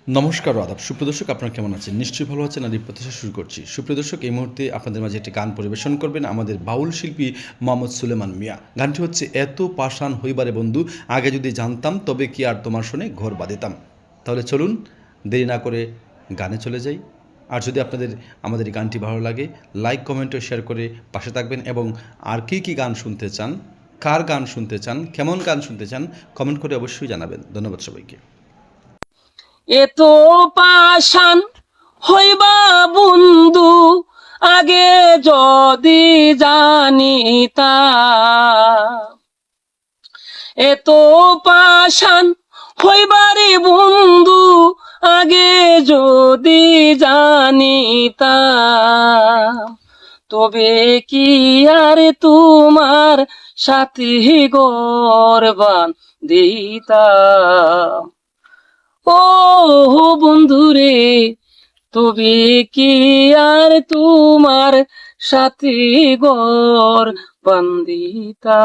নমস্কার আদাব সুপ্রিয় দর্শক, আপনারা কেমন আছেন? নিশ্চয়ই ভালো আছেন। আর এই প্রত্যাশা শুরু করছি। সুপ্রিয় দর্শক, এই মুহূর্তে আপনাদের মাঝে একটি গান পরিবেশন করবেন আমাদের বাউল শিল্পী মোহাম্মদ সুলেমান মিয়া। গানটি হচ্ছে এত পাষাণ হইবারে বন্ধু, আগে যদি জানতাম তবে কি আর তোমার শুনে ঘর বাঁধিতাম। তাহলে চলুন দেরি না করে গানে চলে যাই। আর যদি আপনাদের আমাদের এই গানটি ভালো লাগে, লাইক কমেন্ট ও শেয়ার করে পাশে থাকবেন। এবং আর কী গান শুনতে চান, কার গান শুনতে চান, কেমন গান শুনতে চান, কমেন্ট করে অবশ্যই জানাবেন। ধন্যবাদ সবাইকে। এত পাষাণ হইবা বন্ধু, আগে যদি জানিতা। এত পাষাণ হইবারে বন্ধু, আগে যদি জানিতা, তবে কি আর তোমার সাথে গরবান দিতাম। ও বন্ধুরে, তবে কি আর তোমার সাথে গর বান্দিতা।